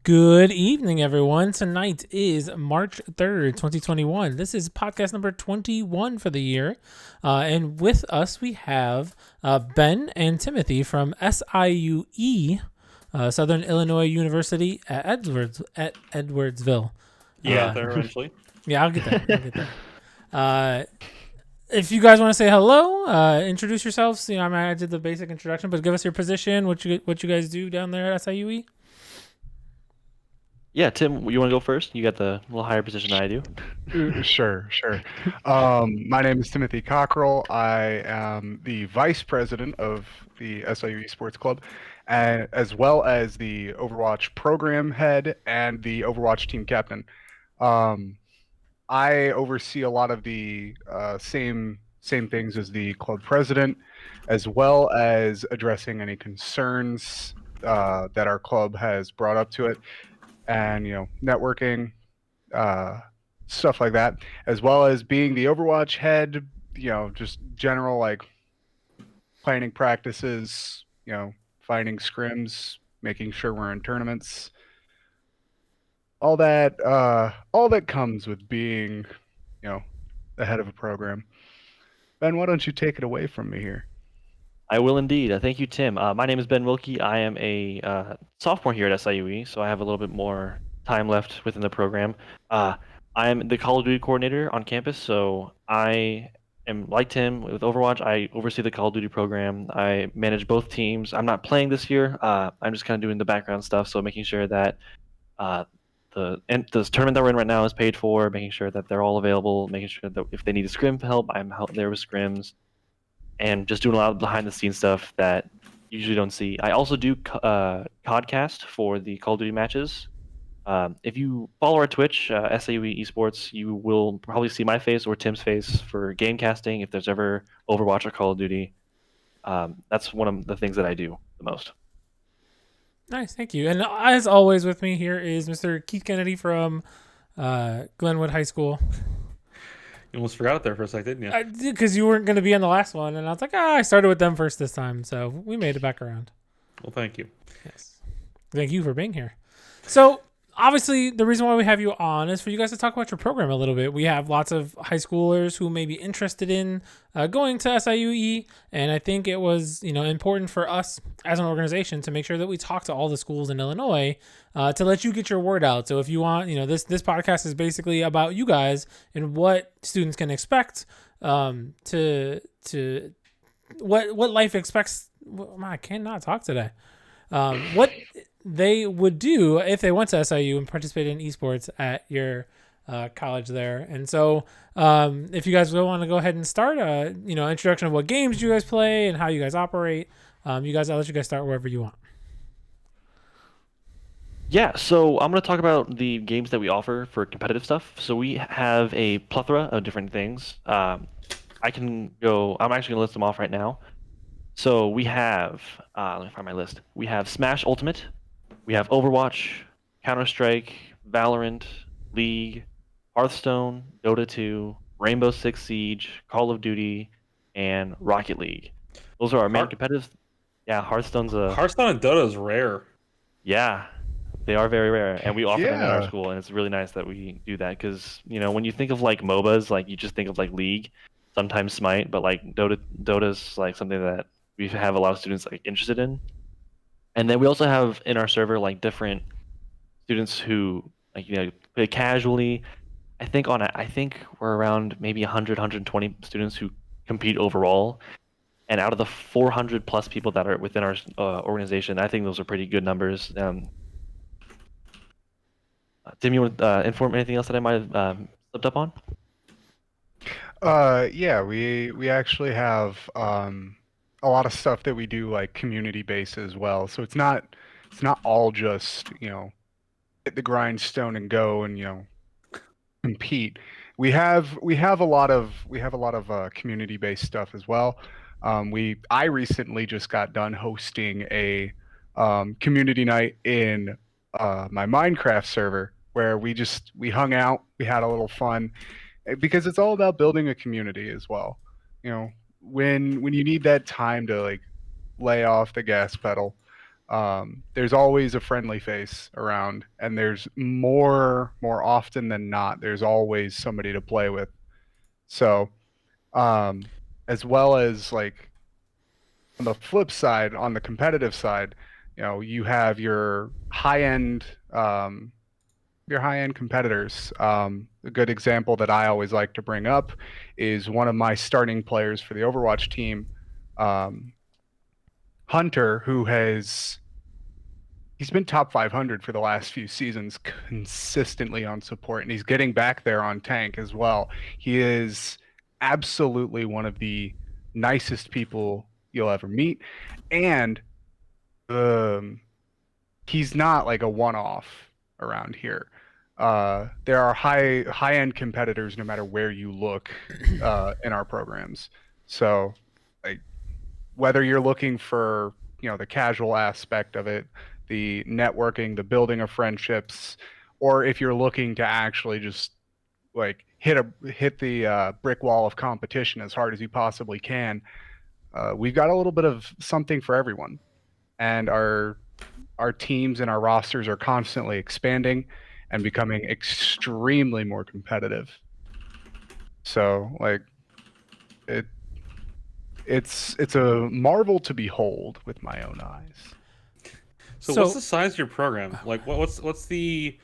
Good evening, everyone. Tonight is March 3rd, 2021. This is podcast number 21 for the year. And with us, we have Ben and Timothy from SIUE, Southern Illinois University at Edwardsville. Yeah, there eventually. Yeah, I'll get there. If you guys want to say hello, introduce yourselves. I mean, I did the basic introduction, but give us your position, what you guys do down there at SIUE. Yeah, Tim, you want to go first? You got the little higher position than I do. Sure. My name is Timothy Cockrell. I am the vice president of the SIU Esports Club, and as well as the Overwatch program head and the Overwatch team captain. I oversee a lot of the same things as the club president, as well as addressing any concerns that our club has brought up to it, and networking. Stuff like that, as well as being the Overwatch head, just general like planning practices, finding scrims, making sure we're in tournaments, all that comes with being, the head of a program. Ben, why don't you take it away from me here? I will indeed. Thank you, Tim. My name is Ben Wilkie. I am a sophomore here at SIUE, so I have a little bit more time left within the program. I am the Call of Duty coordinator on campus, so I am like Tim with Overwatch. I oversee the Call of Duty program. I manage both teams. I'm not playing this year. I'm just kind of doing the background stuff, so making sure that uh, the tournament that we're in right now is paid for, making sure that they're all available, making sure that if they need a scrim help, I'm there with scrims and just doing a lot of behind the scenes stuff that you usually don't see. I also do podcast for the Call of Duty matches. If you follow our Twitch, SAUE Esports, you will probably see my face or Tim's face for game casting if there's ever Overwatch or Call of Duty. That's one of the things that I do the most. Nice, thank you. And as always, with me here is Mr. Keith Kennedy from Glenwood High School. You almost forgot it there for a second, didn't you? Because you weren't going to be on the last one, and I was like, I started with them first this time, so we made it back around. Well, thank you. Yes. Thank you for being here. So, obviously, the reason why we have you on is for you guys to talk about your program a little bit. We have lots of high schoolers who may be interested in going to SIUE, and I think it was important for us as an organization to make sure that we talk to all the schools in Illinois to let you get your word out. So if you want, this podcast is basically about you guys and what students can expect to what life expects. I cannot talk today. What they would do if they went to SIU and participated in esports at your college there. And so if you guys want to go ahead and start introduction of what games you guys play and how you guys operate, I'll let you guys start wherever you want. Yeah, so I'm going to talk about the games that we offer for competitive stuff. So we have a plethora of different things. I'm actually going to list them off right now. So we have, let me find my list. We have Smash Ultimate, we have Overwatch, Counter-Strike, Valorant, League, Hearthstone, Dota 2, Rainbow Six Siege, Call of Duty, and Rocket League. Those are our main competitive. Yeah, Hearthstone's Hearthstone and Dota is rare. Yeah, they are very rare, and we offer them at our Yeah. school, and it's really nice that we do that because when you think of like MOBAs, like you just think of like League, sometimes Smite, but like Dota's like something that we have a lot of students like interested in. And then we also have in our server like different students who like play casually. I think we're around maybe 100 120 students who compete overall. And out of the 400 plus people that are within our organization, I think those are pretty good numbers. Tim, you want to inform anything else that I might have slipped up on? Yeah, we actually have a lot of stuff that we do like community based as well. So it's not all just hit the grindstone and go and compete. We have a lot of community based stuff as well. I recently just got done hosting a community night in my Minecraft server where we hung out, we had a little fun because it's all about building a community as well. When you need that time to like lay off the gas pedal, there's always a friendly face around, and there's more often than not, there's always somebody to play with. So, um, as well as like on the flip side, on the competitive side, you have um, your high end competitors. A good example that I always like to bring up is one of my starting players for the Overwatch team, um, Hunter, he's been top 500 for the last few seasons consistently on support, and he's getting back there on tank as well. He is absolutely one of the nicest people you'll ever meet, and um, he's not like a one-off around here. There are high-end competitors no matter where you look in our programs. So, like whether you're looking for the casual aspect of it, the networking, the building of friendships, or if you're looking to actually just like hit the brick wall of competition as hard as you possibly can, we've got a little bit of something for everyone, and our teams and our rosters are constantly expanding and becoming extremely more competitive. So like it it's a marvel to behold with my own eyes. So, So what's the size of your program? Like, what's the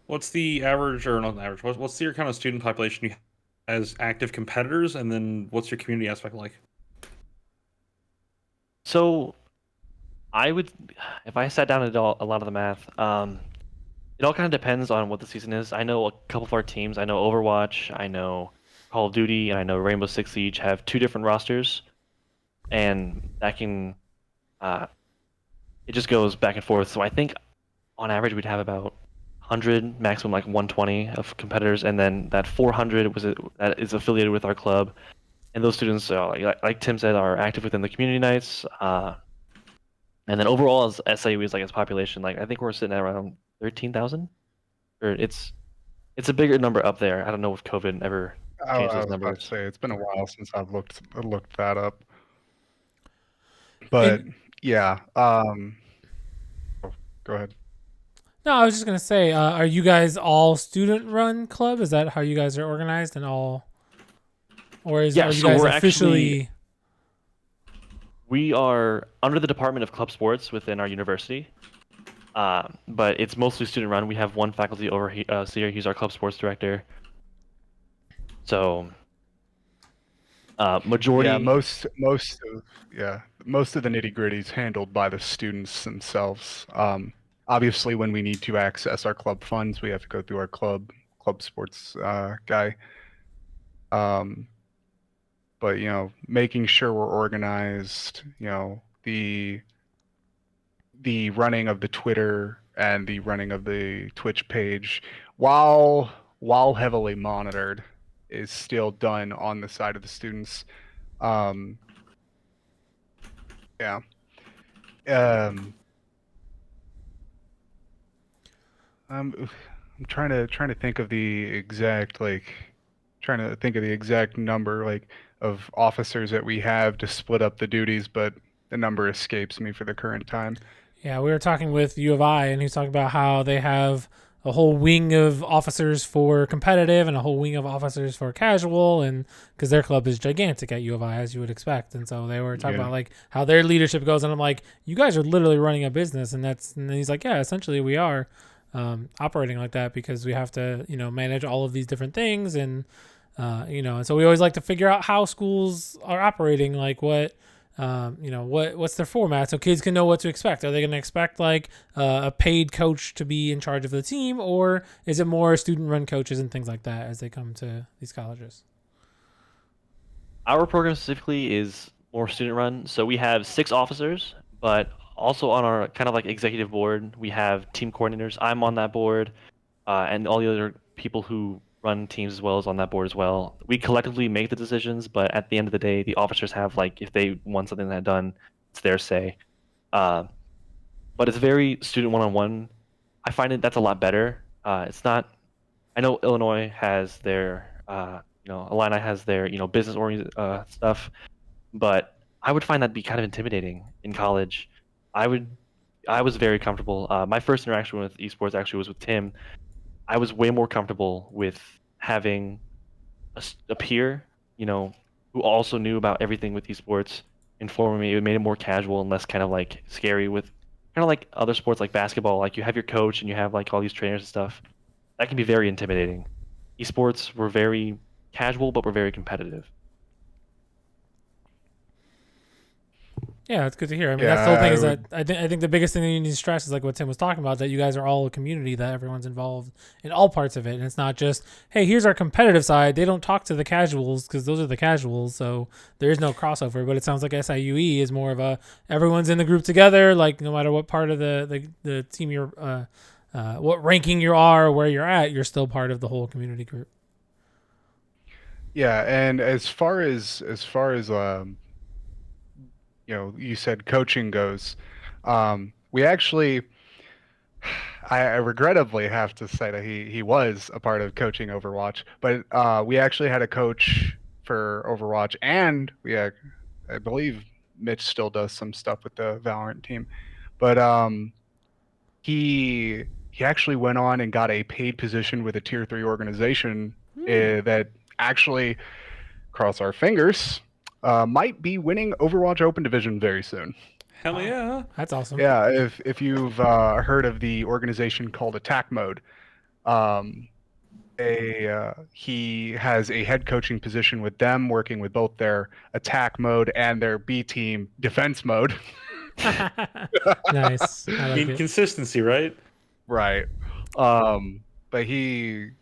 average, or not average? What's your kind of student population you have as active competitors, and then what's your community aspect like? So I would, if I sat down and did a lot of the math, it all kind of depends on what the season is. I know a couple of our teams. I know Overwatch, I know Call of Duty, and I know Rainbow Six Siege have two different rosters, and that can, uh, it just goes back and forth. So I think on average we'd have about 100, maximum like 120 of competitors, and then that 400 that is affiliated with our club, and those students, like Tim said, are active within the community nights. And then overall, as SIU is like its population, like I think we're sitting at around 13,000, or it's a bigger number up there. I don't know if COVID ever changed I those was about to numbers. say it's been a while since I've looked that up, but in yeah. Go ahead. no, I was just gonna say, are you guys all student run club? Is that how you guys are organized and all, or Yeah, are you so guys we're actually officially? we are under the Department of Club Sports within our university, but it's mostly student run. We have one faculty overseer. He's our club sports director. So Yeah, majority. most of the nitty gritty is handled by the students themselves. Obviously, when we need to access our club funds, we have to go through our club sports guy. Um, but making sure we're organized, the running of the Twitter and the running of the Twitch page, while heavily monitored, is still done on the side of the students. Um, yeah. Um, I'm trying to think of the exact number like of officers that we have to split up the duties, but the number escapes me for the current time. Yeah, we were talking with U of I, and he's talking about how they have a whole wing of officers for competitive and a whole wing of officers for casual, and because their club is gigantic at U of I, as you would expect, and so they were talking Yeah. about like how their leadership goes, and I'm like, you guys are literally running a business, and then he's like, yeah, essentially we are operating like that because we have to manage all of these different things, and and so we always like to figure out how schools are operating, like what's their format, so kids can know what to expect. Are they going to expect like a paid coach to be in charge of the team, or is it more student-run coaches and things like that as they come to these colleges? Our program specifically is more student run, so we have 6 officers, but also on our kind of like executive board, we have team coordinators. I'm on that board, and all the other people who run teams as well as on that board as well. We collectively make the decisions, but at the end of the day, the officers have like if they want something that done, it's their say. Uh, but it's very student one-on-one. I find that's a lot better. It's not. I know Illinois has their, Illini has their, business oriented stuff, but I would find that be kind of intimidating in college. I would I was very comfortable. My first interaction with esports actually was with Tim. I was way more comfortable with having a peer, you know, who also knew about everything with esports, informing me. It made it more casual and less kind of like scary with kind of like other sports like basketball. Like you have your coach and you have like all these trainers and stuff. That can be very intimidating. Esports were very casual, but were very competitive. Yeah, that's good to hear. I mean, Yeah, that's the whole thing I is that would. I think the biggest thing that you need to stress is like what Tim was talking about, that you guys are all a community, that everyone's involved in all parts of it. And it's not just, hey, here's our competitive side. They don't talk to the casuals because those are the casuals. So there is no crossover. But it sounds like SIUE is more of a everyone's in the group together, like no matter what part of the team you're, what ranking you are, or where you're at, you're still part of the whole community group. Yeah, and as far as you said coaching goes, we actually, I regrettably have to say that he was a part of coaching Overwatch, but we actually had a coach for Overwatch, and I believe Mitch still does some stuff with the Valorant team, but he actually went on and got a paid position with a tier 3 organization that actually, cross our fingers, might be winning Overwatch Open Division very soon. Hell yeah. That's awesome. Yeah, if you've heard of the organization called Attack Mode, um, he has a head coaching position with them, working with both their attack mode and their B team defense mode. Nice. I I like mean, it. consistency, right? Right. But he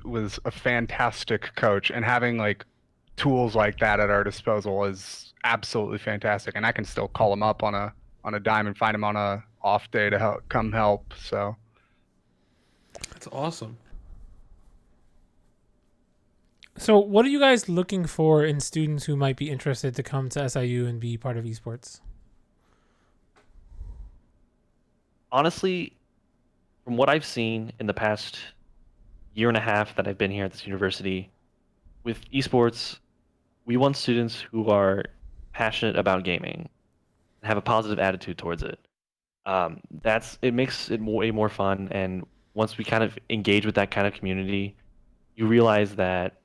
was a fantastic coach, and having like tools like that at our disposal is absolutely fantastic. And I can still call him up on a dime and find him on a off day to come help. So That's awesome. So, what are you guys looking for in students who might be interested to come to SIU and be part of esports? Honestly, from what I've seen in the past year and a half that I've been here at this university, with esports, we want students who are passionate about gaming and have a positive attitude towards it. It makes it way more fun. And once we kind of engage with that kind of community, you realize that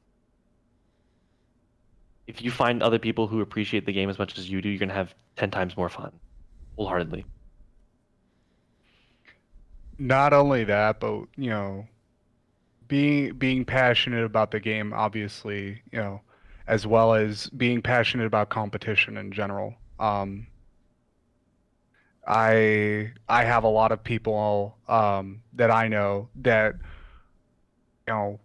if you find other people who appreciate the game as much as you do, you're gonna have 10 times more fun, wholeheartedly. not only that, but being passionate about the game, obviously, as well as being passionate about competition in general. I have a lot of people that I know that you know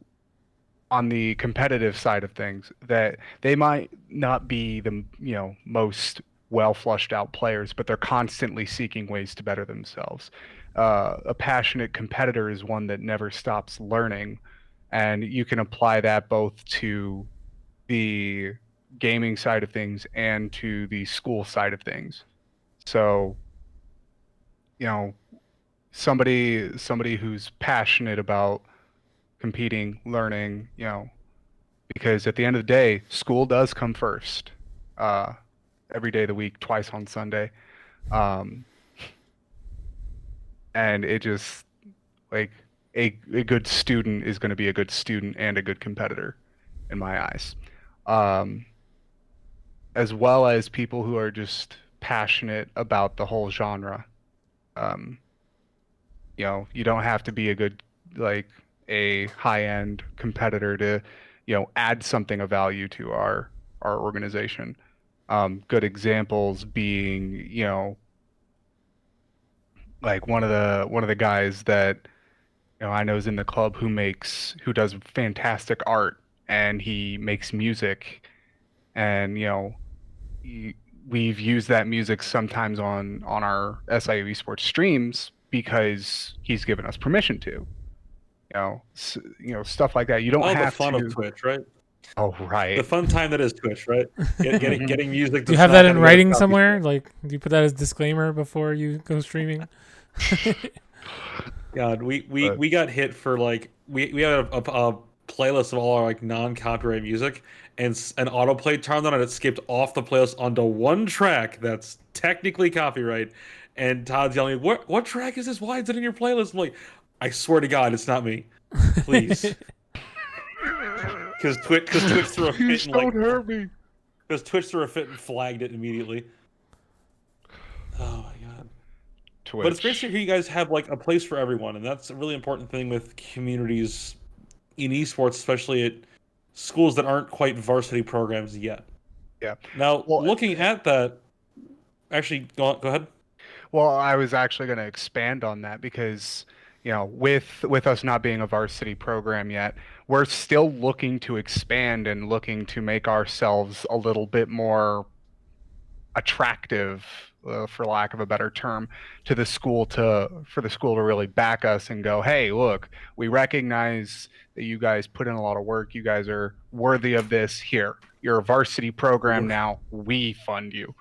on the competitive side of things that they might not be the most well flushed out players, but they're constantly seeking ways to better themselves. A passionate competitor is one that never stops learning, and you can apply that both to the gaming side of things and to the school side of things. So, you know, somebody who's passionate about competing, learning, because at the end of the day, school does come first. Uh, every day of the week, twice on Sunday. Um, and it just like a good student is going to be a good student and a good competitor in my eyes. Um, as well as people who are just passionate about the whole genre. Um, you don't have to be a good, like a high-end competitor to, add something of value to our organization. Good examples being, like one of the guys that I know is in the club who does fantastic art, and he makes music, and we've used that music sometimes on our SIU esports streams because he's given us permission to. Stuff like that. You don't Oh, the have fun of to. Twitch, right? Oh, The right. fun time that is Twitch, right? Getting music. Do you That's have not that in gonna get a writing copy. somewhere? Like, do you put that as disclaimer before you go streaming? God, But we got hit for like we had a playlist of all our like non-copyright music, and an autoplay turned on and it skipped off the playlist onto one track that's technically copyright, And Todd's yelling, "What track is this? Why is it in your playlist?" I'm like, "I swear to God, it's not me, please." Because Twitch threw a fit Please and don't hurt me. because Twitch threw a fit and flagged it immediately. Oh my God. Twitch. But it's great to hear you guys have like a place for everyone, and that's a really important thing with communities in esports, especially at schools that aren't quite varsity programs yet. Yeah. Now, Well, looking at that, actually, go ahead. Well, I was actually going to expand on that because, with us not being a varsity program yet, we're still looking to expand and looking to make ourselves a little bit more attractive, for lack of a better term, to the school for the school to really back us and go, hey, look, we recognize that you guys put in a lot of work. You guys are worthy of this. Here, you're a varsity program now. We fund you.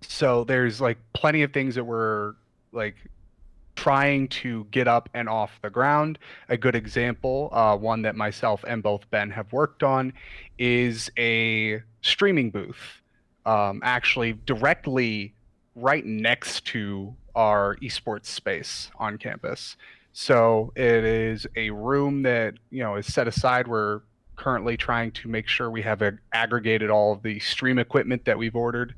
So there's like plenty of things that we're like trying to get up and off the ground. A good example, one that myself and both Ben have worked on, is a streaming booth, actually directly right next to our esports space on campus. So it is a room that is set aside. We're currently trying to make sure we have aggregated all of the stream equipment that we've ordered.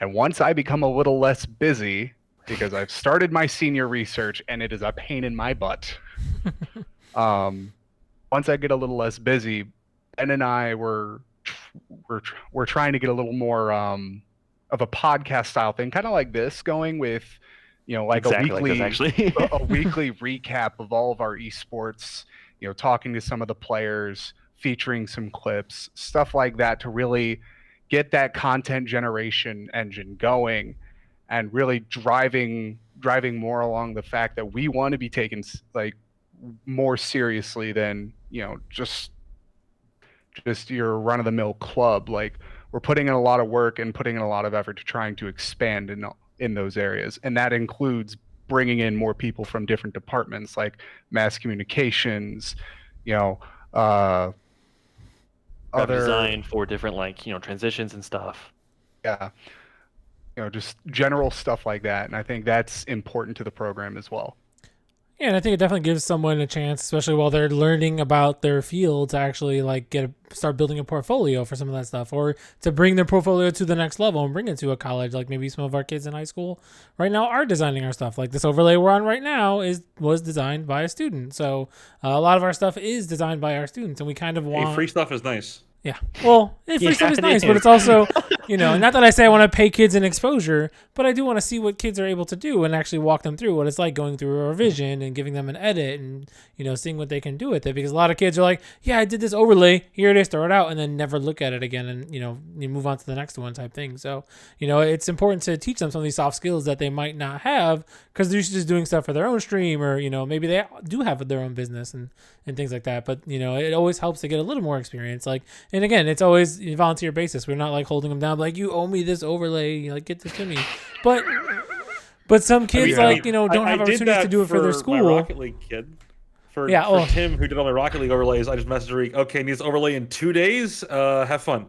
And once I become a little less busy, because I've started my senior research and it is a pain in my butt. Once I get a little less busy, Ben and I we're trying to get a little more of a podcast style thing, kind of like this, going with like Exactly a like weekly this, actually. a weekly recap of all of our esports. Talking to some of the players, featuring some clips, stuff like that, to really get that content generation engine going and really driving more along the fact that we want to be taken like more seriously than just your run of the mill club. Like, we're putting in a lot of work and putting in a lot of effort to trying to expand in those areas, and that includes bringing in more people from different departments like mass communications, other Design for different transitions and stuff. Yeah, just general stuff like that. And I think that's important to the program as well. Yeah, and I think it definitely gives someone a chance, especially while they're learning about their field, to actually like start building a portfolio for some of that stuff, or to bring their portfolio to the next level and bring it to a college. Like maybe some of our kids in high school right now are designing our stuff. Like this overlay we're on right now was designed by a student. So a lot of our stuff is designed by our students, and we kind of want free stuff is nice. Yeah. Well, free stuff is it nice, but is. it's also, not that I say I want to pay kids an exposure, but I do want to see what kids are able to do and actually walk them through what it's like going through a revision and giving them an edit and, seeing what they can do with it. Because a lot of kids are like, yeah, I did this overlay, here it is, throw it out, and then never look at it again and, you move on to the next one type thing. So, it's important to teach them some of these soft skills that they might not have because they're just doing stuff for their own stream, or, maybe they do have their own business and things like that. But, it always helps to get a little more experience. Like, and again, it's always a volunteer basis. We're not like holding them down, like, you owe me this overlay, like, get this to me. But some kids don't have opportunities to do it for their school. My Rocket League kid. For Tim, who did all my Rocket League overlays, I just messaged Reek, okay, needs overlay in 2 days. Have fun.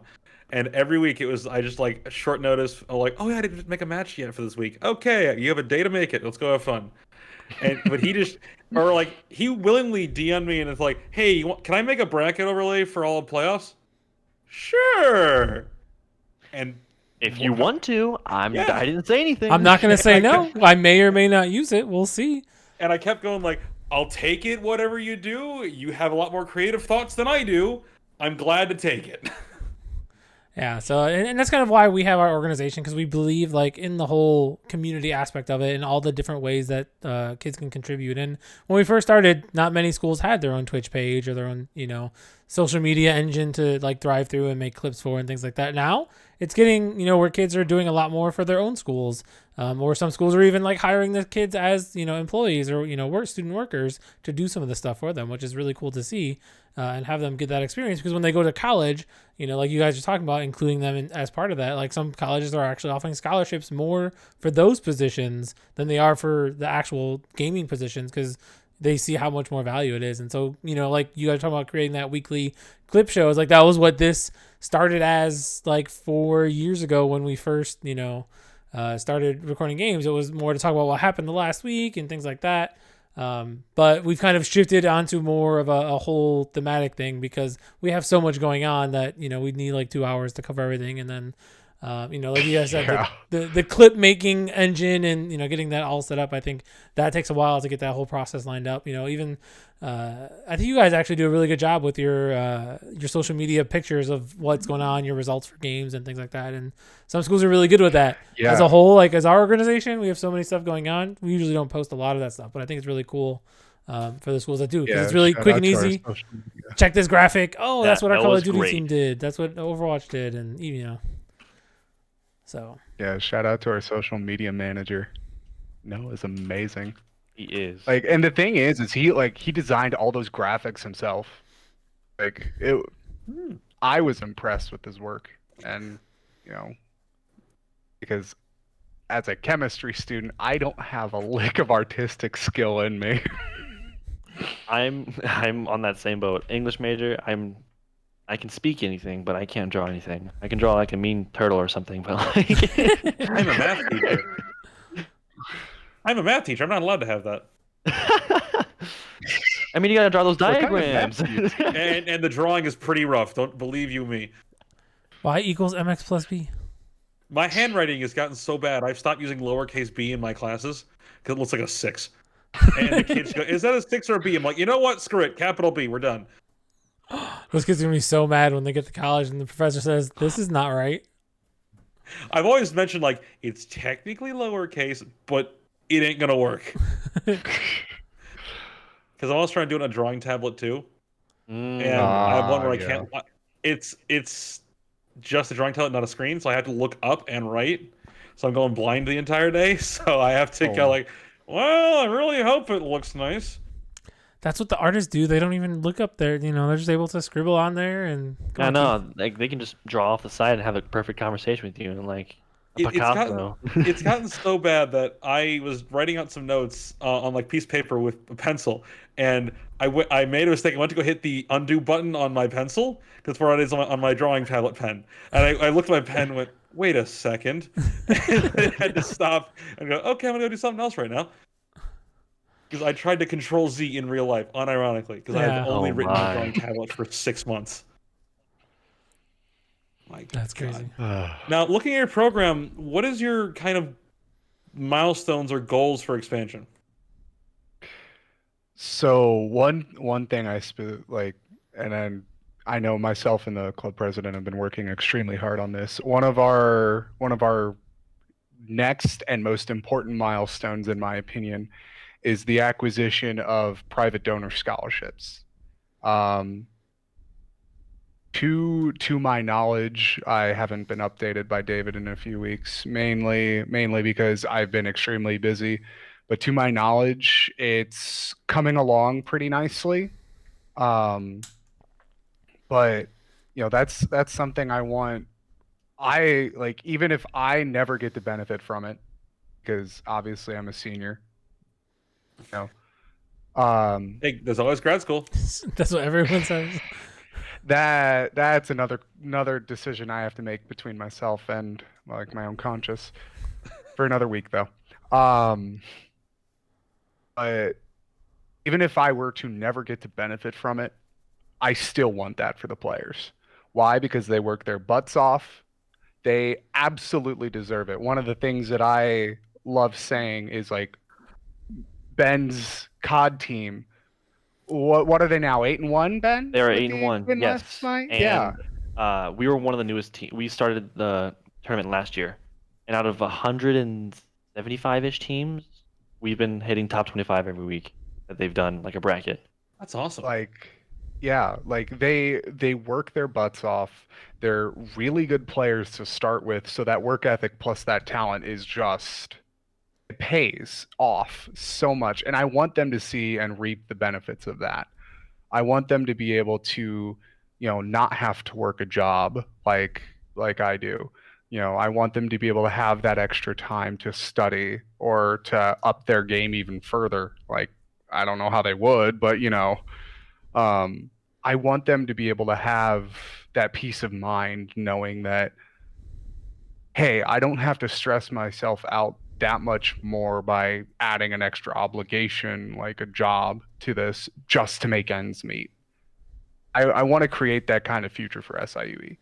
And every week I just like short notice, like, oh yeah, I didn't make a match yet for this week. Okay, you have a day to make it. Let's go have fun. But he just, or like, he willingly DM'd me and it's like, hey, can I make a bracket overlay for all of playoffs? Sure. And if you want to, I didn't say anything. I'm not going to say no. I may or may not use it. We'll see. And I kept going like, I'll take it, whatever you do. You have a lot more creative thoughts than I do. I'm glad to take it. Yeah, so and that's kind of why we have our organization, because we believe like in the whole community aspect of it and all the different ways that kids can contribute. And when we first started, not many schools had their own Twitch page or their own social media engine to like thrive through and make clips for and things like that. Now it's getting where kids are doing a lot more for their own schools, or some schools are even like hiring the kids as employees or student workers to do some of the stuff for them, which is really cool to see. And have them get that experience, because when they go to college, like you guys are talking about, including them as part of that, like some colleges are actually offering scholarships more for those positions than they are for the actual gaming positions, because they see how much more value it is. And so, like you guys are talking about creating that weekly clip shows, like that was what this started as like 4 years ago when we first, started recording games. It was more to talk about what happened the last week and things like that. But we've kind of shifted onto more of a whole thematic thing because we have so much going on that, we'd need like 2 hours to cover everything. And then, like you guys said, the clip making engine and, getting that all set up, I think that takes a while to get that whole process lined up. Even I think you guys actually do a really good job with your social media pictures of what's going on, your results for games and things like that. And some schools are really good with that. Yeah. As a whole, like as our organization, we have so many stuff going on. We usually don't post a lot of that stuff, but I think it's really cool for the schools that do because it's really quick and easy. Check this graphic. Oh, that's what our Call of Duty team did. That's what Overwatch did, and So yeah, shout out to our social media manager. Noah's amazing. He is. Like, and the thing is he designed all those graphics himself. Like I was impressed with his work, and because as a chemistry student, I don't have a lick of artistic skill in me. I'm on that same boat. English major. I can speak anything, but I can't draw anything. I can draw like a mean turtle or something, but like I'm a math teacher. I'm not allowed to have that. I mean, you gotta draw those diagrams. and the drawing is pretty rough. Don't believe you me. Y equals mx plus b. My handwriting has gotten so bad, I've stopped using lowercase b in my classes because it looks like a 6. And the kids go, "Is that a 6 or a B?" I'm like, you know what? Screw it. Capital B. We're done. Those kids are gonna be so mad when they get to college and the professor says, "This is not right." I've always mentioned like it's technically lowercase, but it ain't gonna work. Because I was trying to do it on a drawing tablet too, and I have one where I can't. It's just a drawing tablet, not a screen, so I have to look up and write. So I'm going blind the entire day. So I have to go like, well, I really hope it looks nice. That's what the artists do. They don't even look up there. They're just able to scribble on there and. I know, like they can just draw off the side and have a perfect conversation with you, and like it's gotten so bad that I was writing out some notes on like piece of paper with a pencil, and I made a mistake. I went to go hit the undo button on my pencil because where it is on my drawing tablet pen, and I looked at my pen and went, "Wait a second," and I had to stop and go, "Okay, I'm gonna go do something else right now." Because I tried to control Z in real life, unironically, because I've only written on drawing tablet for 6 months. That's crazy. Now, looking at your program, what is your kind of milestones or goals for expansion? So one thing and then I know myself and the club president have been working extremely hard on this. One of our next and most important milestones, in my opinion, is the acquisition of private donor scholarships. To my knowledge, I haven't been updated by David in a few weeks, mainly because I've been extremely busy. But to my knowledge, it's coming along pretty nicely. But that's something I want. I like, even if I never get to benefit from it, because obviously I'm a senior. Hey, there's always grad school. That's what everyone says. That's another decision I have to make between myself and like my own conscience for another week though. But even if I were to never get to benefit from it, I still want that for the players. Why? Because they work their butts off. They absolutely deserve it. One of the things that I love saying is like, Ben's COD team. What are they now? 8-1, Ben? They are 8-1. Yes. Last night? And, we were one of the newest teams. We started the tournament last year, and out of 175-ish teams, we've been hitting top 25 every week that they've done like a bracket. That's awesome. Like, yeah, like they work their butts off. They're really good players to start with, so that work ethic plus that talent is just, it pays off so much, and I want them to see and reap the benefits of that. I want them to be able to, not have to work a job like I do. I want them to be able to have that extra time to study or to up their game even further. Like, I don't know how they would, but I want them to be able to have that peace of mind knowing that, hey, I don't have to stress myself out that much more by adding an extra obligation like a job to this just to make ends meet. I want to create that kind of future for SIUE.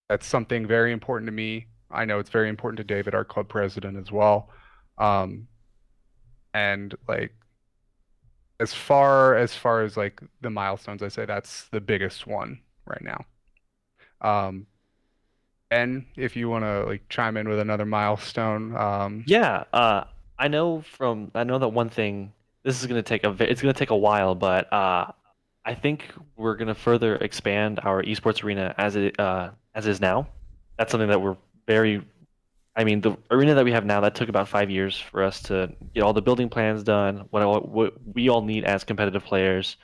That's something very important to me. I know it's very important to David, our club president, as well. Um, and like as far as like the milestones, I say that's the biggest one right now. Um, and if you want to like chime in with another milestone, Yeah, I know that one thing. This is gonna take it's gonna take a while, but I think we're gonna further expand our esports arena as is now. That's something that we're very. I mean, the arena that we have now that took about 5 years for us to get all the building plans done. What we all need as competitive players,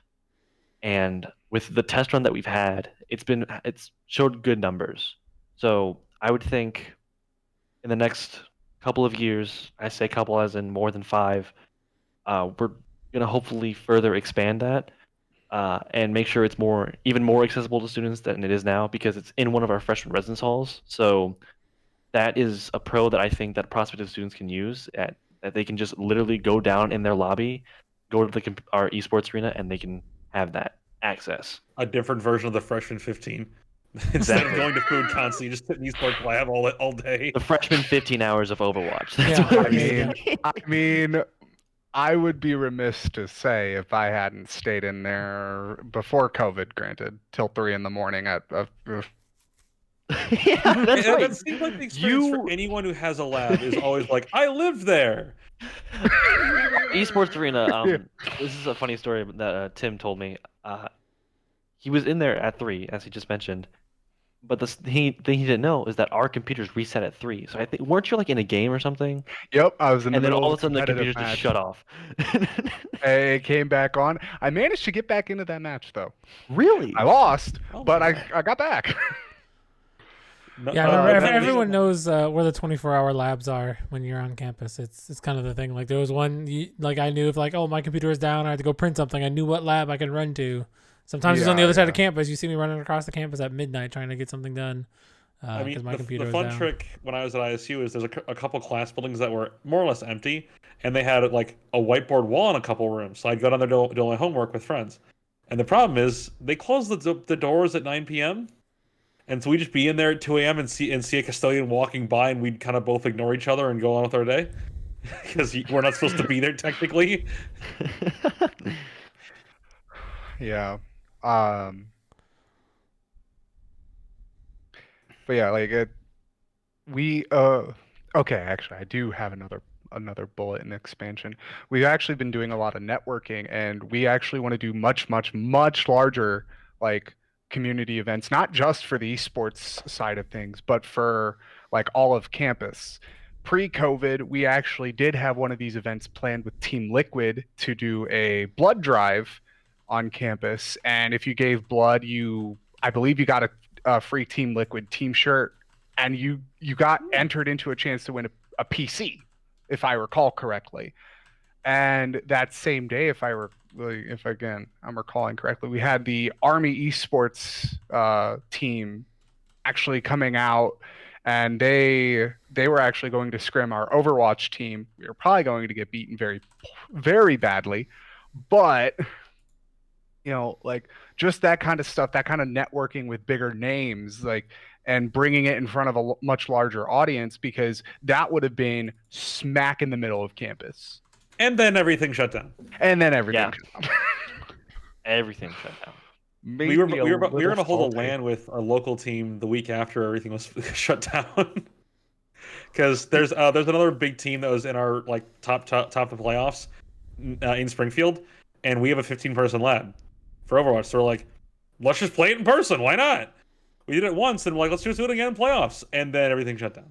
and with the test run that we've had, it's showed good numbers. So I would think in the next couple of years, I say couple as in more than 5, we're gonna hopefully further expand that and make sure it's even more accessible to students than it is now because it's in one of our freshman residence halls. So that is a pro that I think that prospective students can use that they can just literally go down in their lobby, go to our esports arena, and they can have that access. A different version of the freshman 15. Instead of Exactly. going to food constantly, you just sit in esports lab all day. The freshman 15 hours of Overwatch. That's Yeah, what I mean, I would be remiss to say if I hadn't stayed in there before COVID, granted, till 3 in the morning Yeah, that's right. That seems like the experience for anyone who has a lab is always like, I lived there. Esports arena. Yeah. This is a funny story that Tim told me. He was in there at 3, as he just mentioned. But the thing he didn't know is that our computers reset at 3. So I think weren't you like in a game or something? Yep, I was in the And then middle all of of a sudden the competitive computers just match. shut off. It came back on. I managed to get back into that match though. Really? I lost, Oh but my I got back. No, Yeah, I remember no, everyone knows where the 24-hour labs are when you're on campus. It's kind of the thing. Like there was one, like I knew if like, oh, my computer is down, I had to go print something. I knew what lab I could run to. Sometimes it's on the Yeah, other side of yeah. campus. You see me running across the campus at midnight trying to get something done I because mean, my computer the was fun down. trick when I was at ISU is there's a couple class buildings that were more or less empty, and they had like a whiteboard wall in a couple rooms. So I'd go down there to do my homework with friends. And the problem is they close the doors at 9 p.m. And so we'd just be in there at 2 a.m. and see a custodian walking by, and we'd kind of both ignore each other and go on with our day because we're not supposed to be there technically. Yeah. Um, but yeah, like we okay, actually I do have another bullet in expansion. We've actually been doing a lot of networking and we actually want to do much larger like community events, not just for the esports side of things, but for like all of campus. Pre-COVID, we actually did have one of these events planned with Team Liquid to do a blood drive on campus. And if you gave blood, I believe you got a free Team Liquid team shirt, and you got entered into a chance to win a PC, if I recall correctly. And that same day, if again I'm recalling correctly, we had the Army Esports team actually coming out, and they were actually going to scrim our Overwatch team. We were probably going to get beaten very badly, but like just that kind of stuff, that kind of networking with bigger names, like, and bringing it in front of a much larger audience, because that would have been smack in the middle of campus. And then everything shut down. And then everything. Yeah. Everything shut down. We were gonna hold a LAN with our local team the week after everything was shut down. Because there's another big team that was in our like top of the playoffs in Springfield, and we have a 15-person lab for Overwatch. So we're like, let's just play it in person. Why not? We did it once, and we're like, let's just do it again in playoffs, and then everything shut down.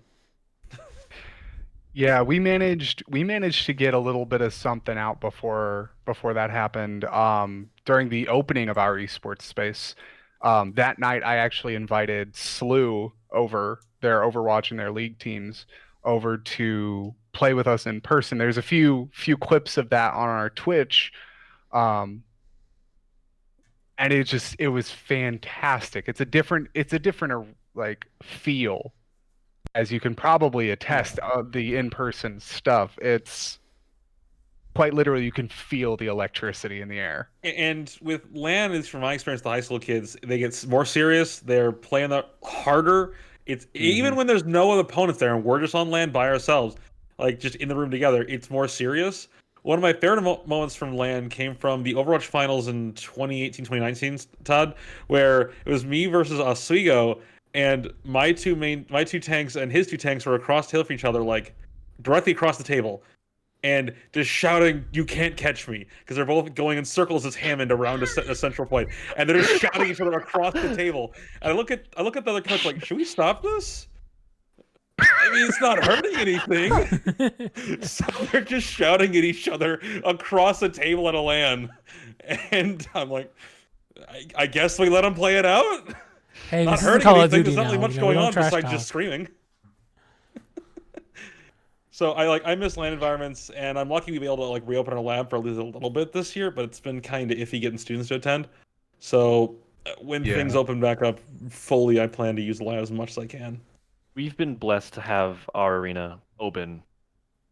Yeah, we managed to get a little bit of something out before that happened. During the opening of our esports space, that night I actually invited SLU over their Overwatch and their league teams. over to play with us in person. There's a few clips of that on our Twitch, and it was fantastic. It's a different like feel, as you can probably attest of the in-person stuff. It's quite literally, you can feel the electricity in the air. And with LAN, is from my experience, the high school kids, they get more serious. They're playing that harder. It's even Mhm. when there's no other opponents there and we're just on LAN by ourselves, like just in the room together, it's more serious. One of my favorite moments from LAN came from the Overwatch finals in 2018, 2019, Todd, where it was me versus Oswego, and my two tanks and his two tanks were across the table from each other, like directly across the table, and just shouting, "You can't catch me," because they're both going in circles as Hammond around a central point, and they're just shouting each other across the table. And I look at the other coach like, should we stop this? I mean, it's not hurting anything. So they're just shouting at each other across the table at a LAN, and I'm like, I guess we let them play it out. Hey, Not this is hurting Call of anything. Duty There's not now. really much We going don't on trash besides talk. just screaming. So I miss LAN environments, and I'm lucky to be able to like reopen our lab for at least a little bit this year, but it's been kind of iffy getting students to attend. So when Yeah. things open back up fully, I plan to use the lab as much as I can. We've been blessed to have our arena open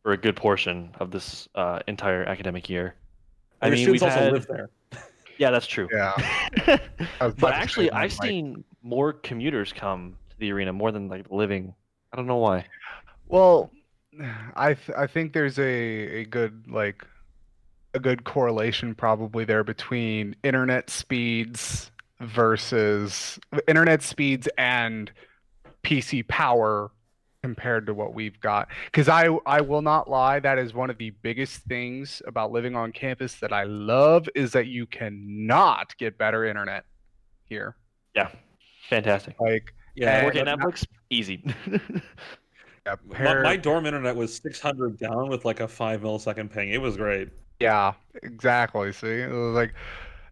for a good portion of this entire academic year. I Your mean, students we've also had. live there. Yeah, that's true. Yeah. I was But about to say actually, that, I've like, seen more commuters come to the arena more than like living. I don't know why. well, I think there's a good like a good correlation probably there between internet speeds and PC power compared to what we've got. Because I will not lie, that is one of the biggest things about living on campus that I love, is that you cannot get better internet here. Yeah, fantastic. Like, Yeah, and 4K that, Netflix, easy. yeah, my dorm internet was 600 down with like a 5 millisecond ping. It was great. yeah, exactly. See, it was like,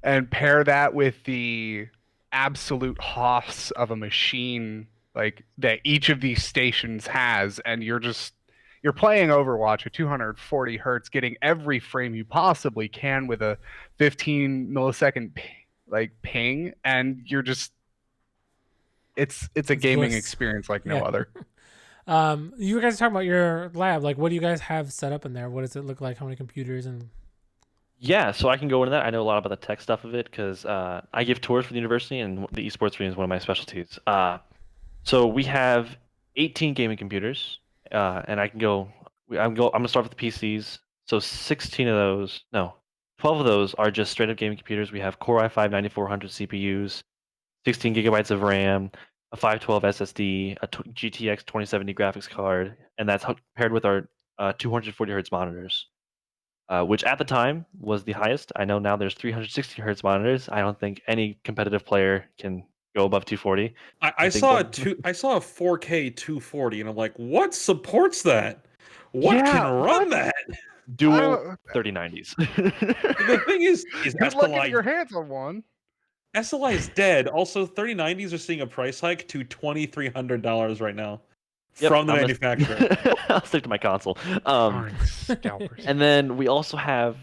and pair that with the absolute hoss of a machine like that each of these stations has, and you're playing Overwatch at 240 hertz, getting every frame you possibly can with a 15 millisecond like ping, and it's a It's gaming bliss. experience like no Yeah. other. You guys are talking about your lab. Like, what do you guys have set up in there? What does it look like? How many computers and Yeah, so I can go into that. I know a lot about the tech stuff of it because I give tours for the university, and the esports arena is one of my specialties. So we have 18 gaming computers, and I can go. I'm gonna start with the PCs. So 16 of those, no, 12 of those are just straight up gaming computers. We have Core i5 9400 CPUs, 16 gigabytes of RAM, a 512 SSD, a GTX 2070 graphics card, and that's paired with our 240 hertz monitors, which at the time was the highest. I know now there's 360 hertz monitors. I don't think any competitive player can go above 240. I think saw I saw a 4K 240, and I'm like, what supports that? What can Yeah, run what? that? Dual I, 3090s. The thing is good luck getting SLI your hands on one. SLI is dead. Also, 3090s are seeing a price hike to $2,300 right now Yep, from the manufacturer. I'll stick to my console. Darn scalpers. And then we also have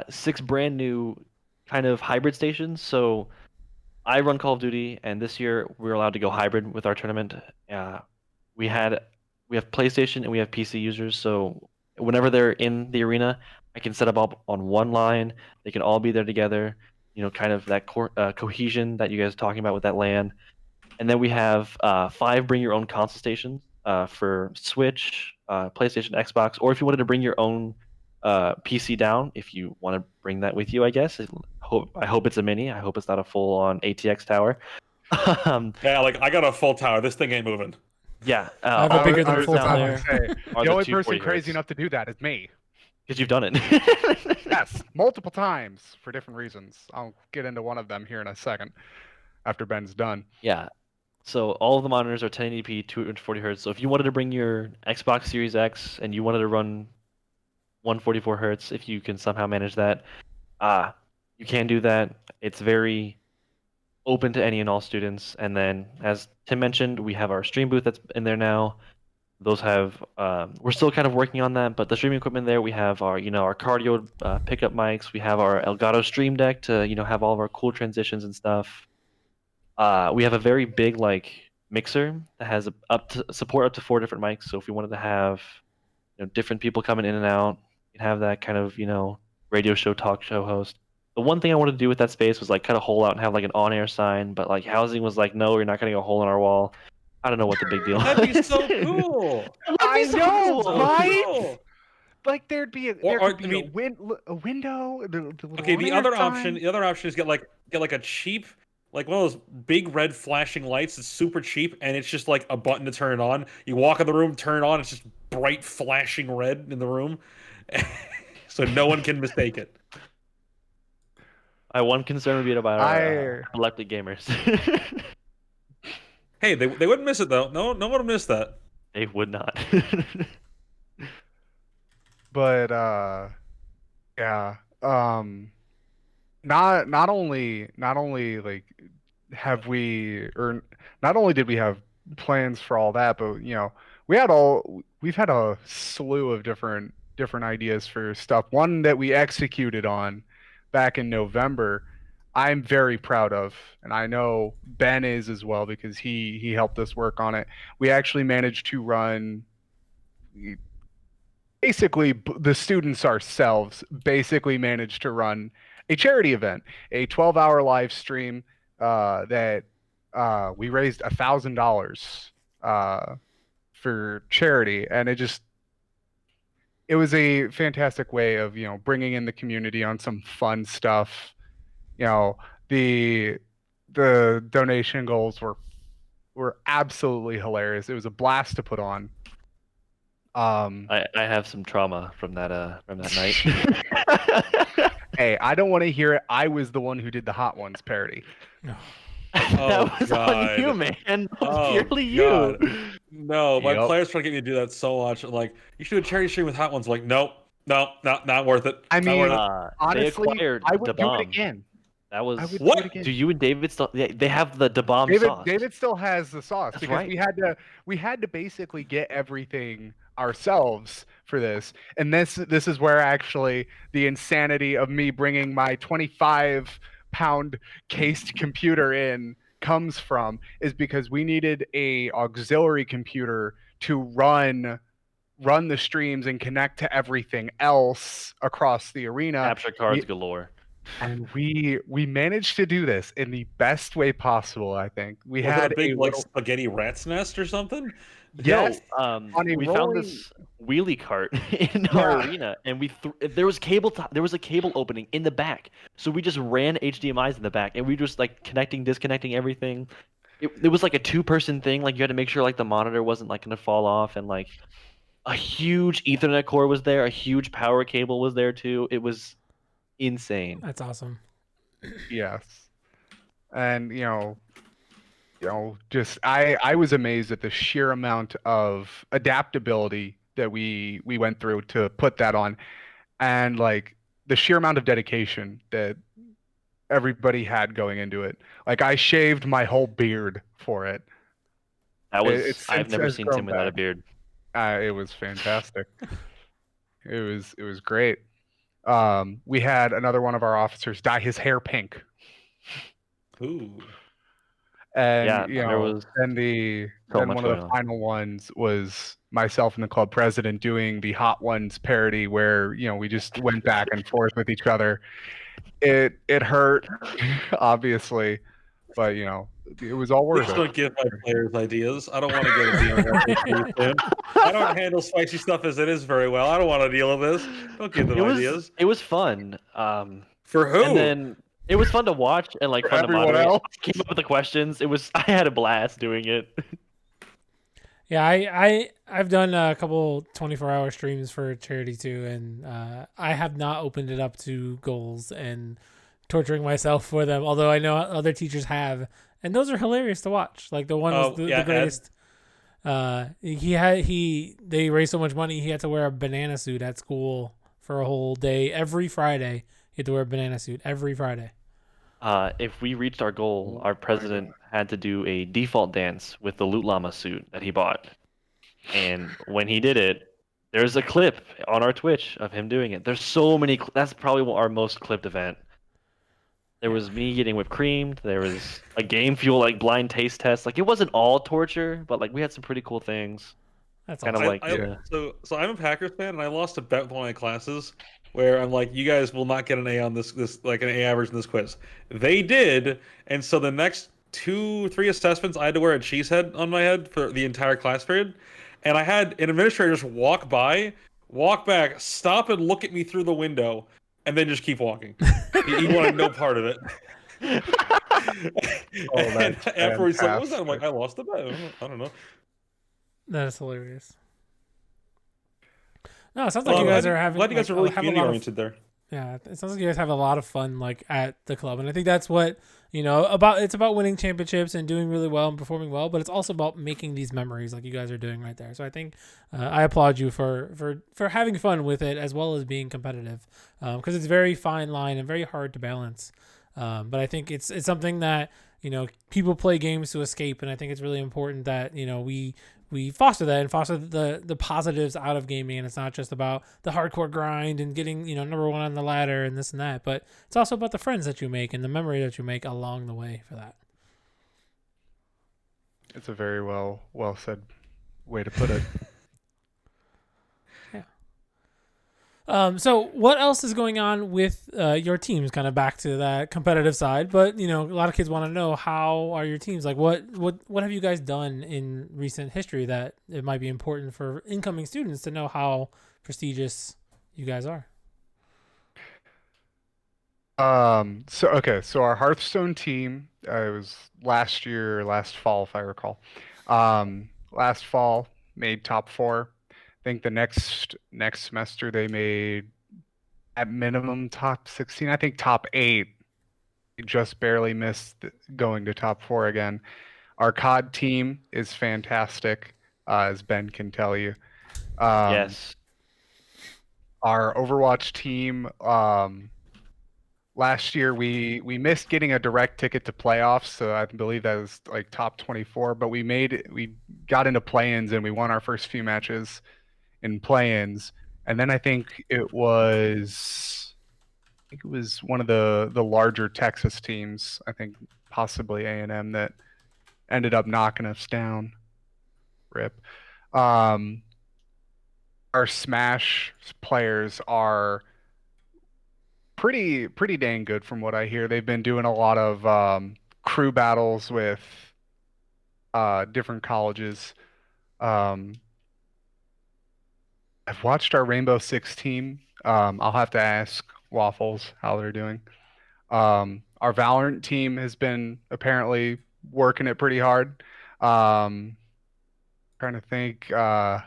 6 brand new kind of hybrid stations. So I run Call of Duty, and this year we were allowed to go hybrid with our tournament. We had we have PlayStation and we have PC users, so whenever they're in the arena, I can set them up on one line. They can all be there together. You know, kind of that cohesion that you guys are talking about with that LAN. And then we have 5 bring your own console stations for Switch, PlayStation, Xbox, or if you wanted to bring your own PC down, if you want to bring that with you, I guess. I hope it's a mini. I hope it's not a full-on ATX tower. Yeah, like I got a full tower. This thing ain't moving. Yeah, I have a bigger than I was full about tower. to say, Are the the only 240 person crazy hertz. enough to do that is me. Because you've done it. Yes, multiple times for different reasons. I'll get into one of them here in a second after Ben's done. Yeah. So all of the monitors are 1080p, 240 hertz. So if you wanted to bring your Xbox Series X and you wanted to run 144 hertz, if you can somehow manage that, you can do that. It's very open to any and all students. And then, as Tim mentioned, we have our stream booth that's in there now. Those have we're still kind of working on that, but the streaming equipment there, we have our our cardio pickup mics, we have our Elgato Stream Deck to have all of our cool transitions and stuff. We have a very big like mixer that has up to support up to 4 different mics. So if we wanted to have different people coming in and out, you can have that kind of radio show talk show host. The one thing I wanted to do with that space was like cut a hole out and have like an on-air sign, but like housing was like, no, you're not getting a hole in our wall. I don't know what the big deal That'd be is. so cool. I know, So right? cool. Like there'd be a window. The little Okay, the on-air other sign. option is get like a cheap, like one of those big red flashing lights. It's super cheap, and it's just like a button to turn it on. You walk in the room, turn it on. It's just bright flashing red in the room, so no one can mistake it. My one concern would be about our epileptic gamers. Hey, they wouldn't miss it though. No one would miss that. They would not. But yeah. Not only like have we or not only did we have plans for all that, but we've had a slew of different ideas for stuff. One that we executed on back in November, I'm very proud of, and I know Ben is as well because he helped us work on it. We actually managed to run basically the students ourselves basically managed to run a charity event, a 12-hour live stream that we raised $1,000 for charity, and it was a fantastic way of bringing in the community on some fun stuff. The donation goals were absolutely hilarious. It was a blast to put on. I have some trauma from that night. Hey, I don't want to hear it. I was the one who did the Hot Ones parody. That was on you, man. That was purely you. No, my players trying to get me to do that so much. Like, you should do a charity stream with Hot Ones. Like, nope, not worth it. I mean, honestly, I would do it again. That was what? Do you and David still? They have the bomb sauce. David still has the sauce. That's because right. we had to basically get everything ourselves for this, and this is where actually the insanity of me bringing my 25-pound cased computer in comes from, is because we needed a auxiliary computer to run the streams and connect to everything else across the arena. Capture cards galore. And we managed to do this in the best way possible. I think we Was had it a big like spaghetti rat's nest or something. Yes, we found this wheelie cart in our arena, and there was a cable opening in the back, so we just ran HDMI's in the back, and we just like disconnecting everything. It was like a 2-person thing. Like you had to make sure like the monitor wasn't like gonna fall off, and like a huge Ethernet cord was there, a huge power cable was there too. It was insane. That's awesome. Yes. And just I was amazed at the sheer amount of adaptability that we went through to put that on, and like the sheer amount of dedication that everybody had going into it. Like I shaved my whole beard for it. That was I've never seen Tim without a beard. It was fantastic. It was great. We had another one of our officers dye his hair pink. Ooh. And one of the final ones was myself and the club president doing the Hot Ones parody, where we just went back and forth with each other. It hurt, obviously, but it was all worth it. Don't give my players ideas. I don't want to get a deal. I don't handle spicy stuff as it is very well. I don't want to deal with this. Don't give them ideas. It was fun. For who? And then it was fun to watch and like fun to moderate. Else. Came up with the questions. I had a blast doing it. Yeah, I've done a couple 24-hour streams for charity too, and I have not opened it up to goals and torturing myself for them. Although I know other teachers have, and those are hilarious to watch. Like the one was the greatest. They raised so much money he had to wear a banana suit at school for a whole day every Friday. He had to wear a banana suit every Friday. If we reached our goal, our president had to do a default dance with the Loot Llama suit that he bought. And when he did it, there's a clip on our Twitch of him doing it. There's so many. That's probably our most clipped event. There Yeah. was me getting whipped creamed. There was a game fuel like blind taste test. Like it wasn't all torture, but like we had some pretty cool things. That's Kind of awesome. like So I'm a Packers fan, and I lost a bet with one of my classes where I'm like, you guys will not get an A on this like an A average in this quiz. They did, and so the next 2-3 assessments, I had to wear a cheese head on my head for the entire class period, and I had an administrator just walk by, walk back, stop and look at me through the window, and then just keep walking. He wanted no part of it. Oh, And that's afterwards, he's like, "What was that?" I'm fantastic. like, "I lost the bet. I don't know." That is hilarious. No, it sounds like Well, you I'm guys glad, are having glad you guys like are really have a community lot of oriented there. yeah. It sounds like you guys have a lot of fun like at the club, and I think that's what about. It's about winning championships and doing really well and performing well, but it's also about making these memories like you guys are doing right there. So I think I applaud you for having fun with it as well as being competitive, because it's very fine line and very hard to balance. But I think it's something that people play games to escape, and I think it's really important that we foster that and foster the positives out of gaming, and it's not just about the hardcore grind and getting number one on the ladder and this and that, but it's also about the friends that you make and the memory that you make along the way for that. It's a very well said way to put it. Yeah. So what else is going on with your teams? Kind of back to that competitive side, but a lot of kids want to know, how are your teams? Like, what have you guys done in recent history that it might be important for incoming students to know how prestigious you guys are? So our Hearthstone team, it was last fall, if I recall. Last fall made top four. I think the next semester they made at minimum top 16. I think top eight. Just barely missed going to top four again. Our COD team is fantastic, as Ben can tell you. yes. Our Overwatch team, last year we missed getting a direct ticket to playoffs, so I believe that was like top 24. But we got into play-ins and we won our first few matches in play-ins, and then I think it was one of the larger Texas teams. I think possibly A&M that ended up knocking us down. Rip. Um, our Smash players are pretty dang good from what I hear. They've been doing a lot of crew battles with different colleges. Um, I've watched our Rainbow Six team. I'll have to ask Waffles how they're doing. Our Valorant team has been apparently working it pretty hard. Trying to think, trying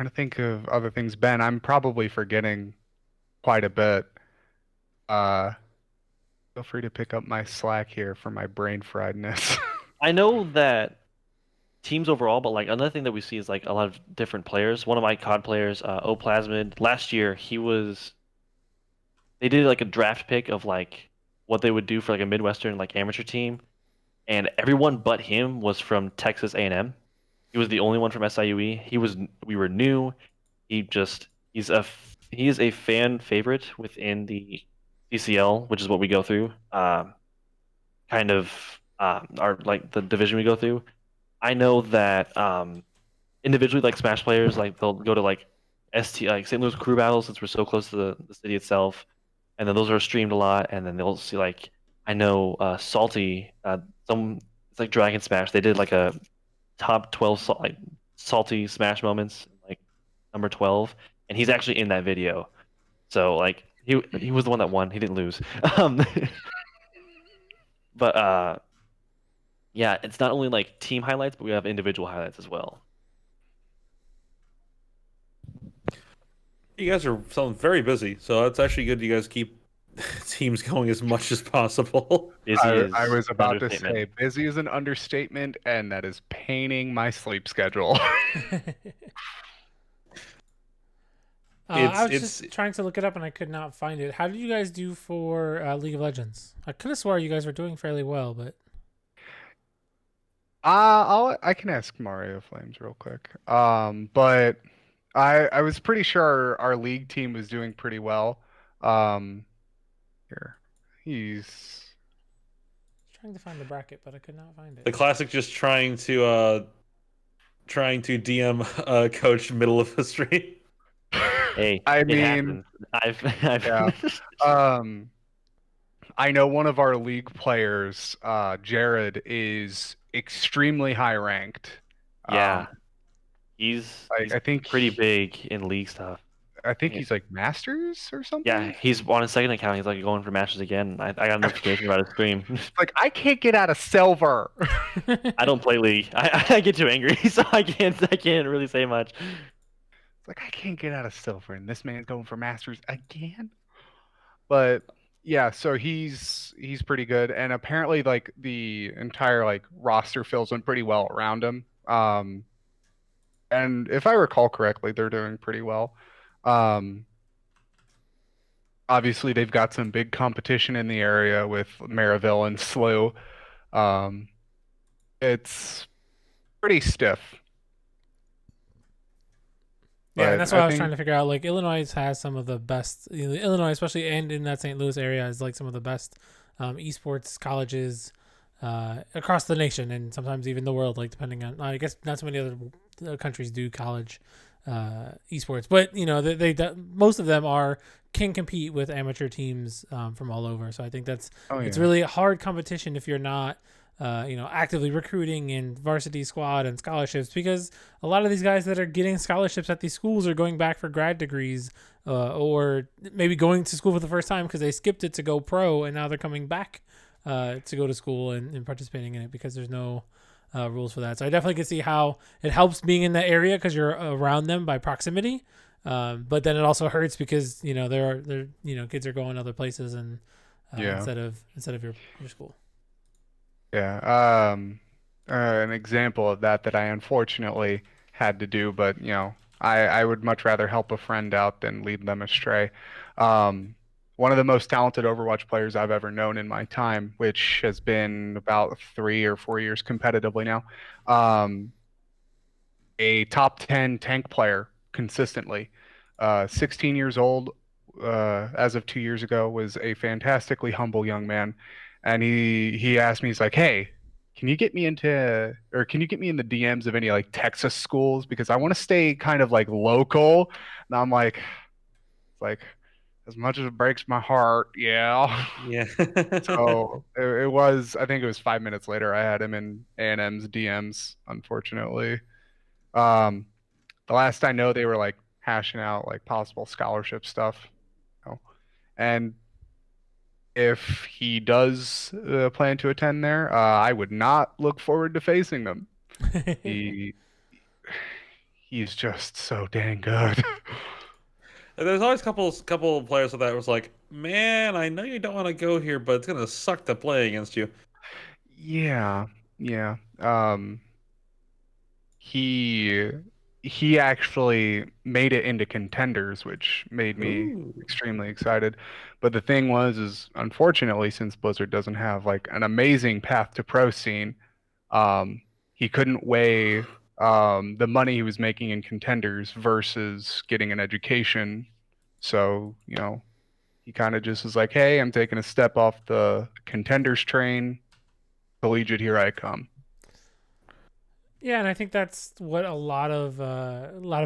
to think of other things. Ben, I'm probably forgetting quite a bit. Uh, Feel free to pick up my slack here for my brain friedness. I know that teams overall, but like another thing that we see is like a lot of different players. One of my COD players, Oplasmid, last year they did like a draft pick of like what they would do for like a Midwestern like amateur team, and everyone but him was from Texas A&M. He was the only one from SIUE. We were new. He is a fan favorite within the CCL, which is what we go through. Kind of our like the division we go through. I know that individually, like Smash players, like they'll go to like like St. Louis crew battles since we're so close to the city itself, and then those are streamed a lot. And then they'll see like I know Salty, it's like Dragon Smash. They did like a top 12 like Salty Smash moments, like number 12, and he's actually in that video. So like he was the one that won. He didn't lose. Um, but yeah, it's not only like team highlights, but we have individual highlights as well. You guys are sounding very busy, so it's actually good you guys keep teams going as much as possible. Busy is I was an about to understatement. say busy is an understatement, and that is painting my sleep schedule. I was It's just trying to look it up and I could not find it. How did you guys do for League of Legends? I could have swore you guys were doing fairly well, but I can ask Mario Flames real quick. But I was pretty sure our league team was doing pretty well. Um, here, he's Trying to find the bracket, but I could not find The it. classic, just trying to DM coach middle of the stream. Hey, I it mean, happens. I've yeah. Um, I know one of our league players, Jared, is extremely high ranked. Um, yeah, he's I think pretty big in league stuff. I think Yeah, he's like Masters or yeah, something. he's on his second account. He's like going for matches again. I got a notification about his stream. Like I can't get out of silver. I don't play League. I get too angry, so I can't really say much. It's like I can't get out of silver, and this man's going for masters again. But yeah, so he's pretty good, and apparently like the entire like roster fills in pretty well around him. And if I recall correctly, they're doing pretty well. Um, Obviously they've got some big competition in the area with Maryville and SLU. Um, it's pretty stiff, Yeah, and but that's why I I was trying think to figure out. Like Illinois has some of the best. Illinois, especially and in that St. Louis area, is like some of the best esports colleges across the nation and sometimes even the world. Like depending on, I guess not so many other countries do college esports, but most of them can compete with amateur teams from all over. So I think oh it's yeah. really a hard competition if you're not. Actively recruiting in varsity squad and scholarships because a lot of these guys that are getting scholarships at these schools are going back for grad degrees or maybe going to school for the first time because they skipped it to go pro and now they're coming back to go to school and participating in it because there's no rules for that. So I definitely can see how it helps being in that area because you're around them by proximity. But then it also hurts because they're kids are going other places and Yeah. instead of your school. Yeah. An example of that I unfortunately had to do, but I would much rather help a friend out than lead them astray. Um, One of the most talented Overwatch players I've ever known in my time, which has been about 3 or 4 years competitively now. Um, a top 10 tank player consistently. 16 years old, as of 2 years ago, was a fantastically humble young man. And he asked me, he's like, hey, can you get me in the DMs of any like Texas schools? Because I want to stay kind of like local. And I'm like, as much as it breaks my heart, yeah. Yeah. So it was, I think it was 5 minutes later, I had him in A&M's DMs, unfortunately. Um, the last I know, they were like hashing out like possible scholarship stuff. You know? And if he does plan to attend there, I would not look forward to facing them. He he's just so dang good. There's always couple of players that was like, man, I know you don't want to go here, but it's gonna suck to play against you. Yeah, yeah. He he actually made it into contenders, which made me Ooh. extremely excited. But the thing is unfortunately, since Blizzard doesn't have like an amazing path to pro scene, he couldn't weigh the money he was making in contenders versus getting an education. So, he kind of just was like, "Hey, I'm taking a step off the contenders train. Collegiate, here I come." Yeah, and I think that's what a lot of